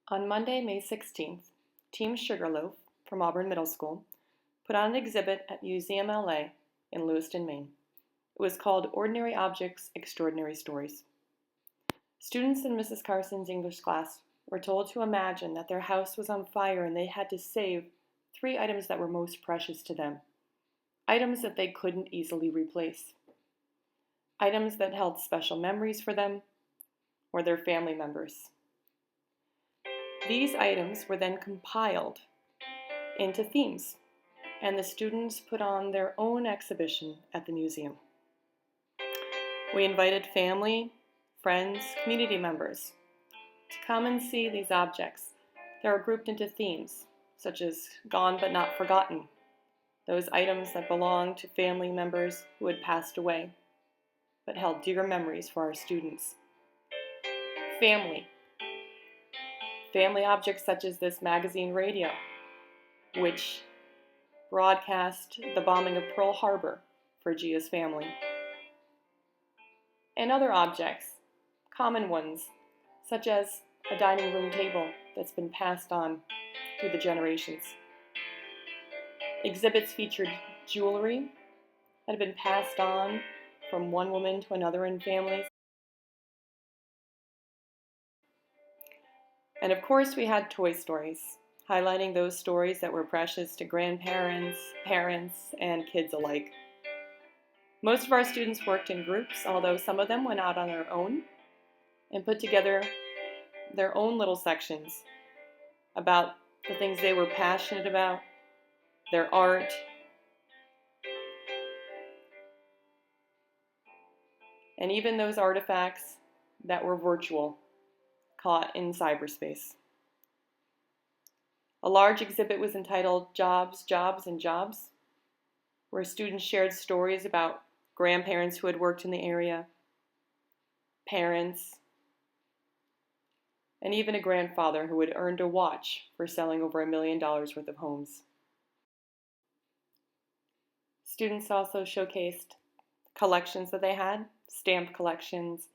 On Monday, May 16th, Team Sugarloaf from Auburn Middle School put on an exhibit at Museum LA in Lewiston, Maine. It was called Ordinary Objects, Extraordinary Stories. Students in Mrs. Carson's English class were told to imagine that their house was on fire and they had to save 3 items that were most precious to them. Items that they couldn't easily replace. Items that held special memories for them or their family members. These items were then compiled into themes, and the students put on their own exhibition at the museum. We invited family, friends, community members to come and see these objects that were grouped into themes, such as Gone But Not Forgotten, those items that belonged to family members who had passed away, but held dear memories for our students. Family objects such as this magazine radio, which broadcast the bombing of Pearl Harbor for Gia's family. And other objects, common ones, such as a dining room table that's been passed on through the generations. Exhibits featured jewelry that had been passed on from one woman to another in families. And of course, we had toy stories, highlighting those stories that were precious to grandparents, parents, and kids alike. Most of our students worked in groups, although some of them went out on their own and put together their own little sections about the things they were passionate about, their art, and even those artifacts that were virtual, caught in cyberspace. A large exhibit was entitled Jobs, Jobs, and Jobs, where students shared stories about grandparents who had worked in the area, parents, and even a grandfather who had earned a watch for selling over $1 million worth of homes. Students also showcased collections that they had, stamp collections,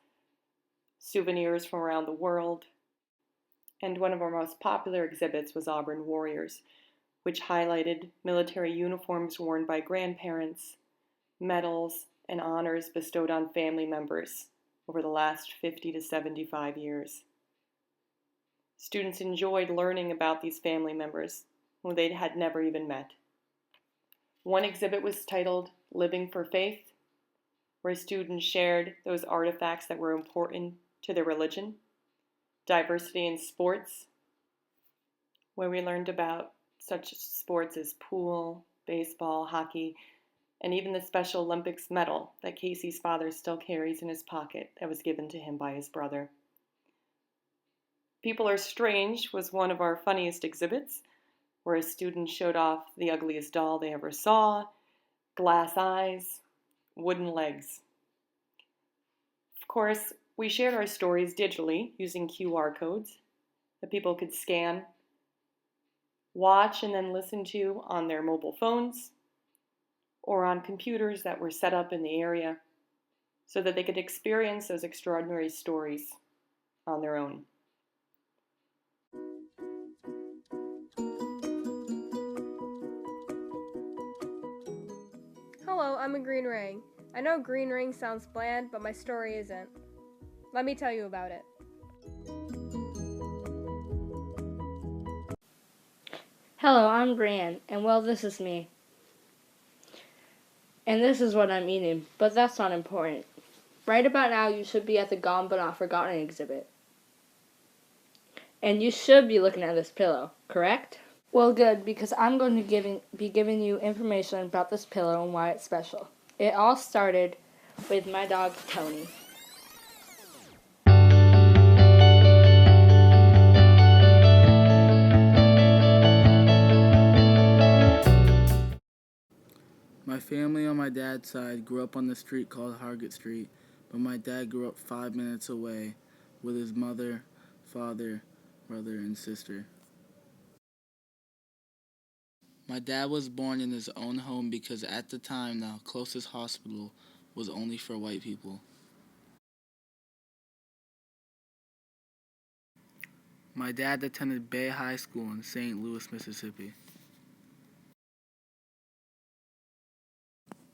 souvenirs from around the world, and one of our most popular exhibits was Auburn Warriors, which highlighted military uniforms worn by grandparents, medals, and honors bestowed on family members over the last 50 to 75 years. Students enjoyed learning about these family members who they had never even met. One exhibit was titled Living for Faith, where students shared those artifacts that were important to their religion. Diversity in sports, where we learned about such sports as pool, baseball, hockey, and even the Special Olympics medal that Casey's father still carries in his pocket that was given to him by his brother. People Are Strange was one of our funniest exhibits, where a student showed off the ugliest doll they ever saw, glass eyes, wooden legs. Of course, we shared our stories digitally using QR codes that people could scan, watch, and then listen to on their mobile phones or on computers that were set up in the area so that they could experience those extraordinary stories on their own. Hello, I'm a green ring. I know green ring sounds bland, but my story isn't. Let me tell you about it. Hello, I'm Brian, and well, this is me. And this is what I'm eating, but that's not important. Right about now, you should be at the Gone But Not Forgotten exhibit. And you should be looking at this pillow, correct? Well, good, because I'm going to be giving you information about this pillow and why it's special. It all started with my dog, Tony. My family on my dad's side grew up on the street called Hargett Street, but my dad grew up 5 minutes away with his mother, father, brother, and sister. My dad was born in his own home because at the time the closest hospital was only for white people. My dad attended Bay High School in St. Louis, Mississippi.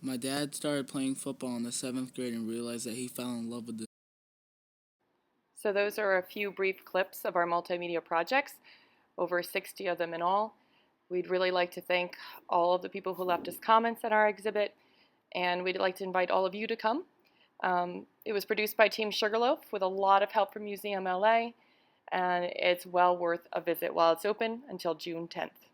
My dad started playing football in the 7th grade and realized that he fell in love with the. So those are a few brief clips of our multimedia projects, over 60 of them in all. We'd really like to thank all of the people who left us comments at our exhibit, and we'd like to invite all of you to come. It was produced by Team Sugarloaf with a lot of help from Museum LA, and it's well worth a visit while it's open until June 10th.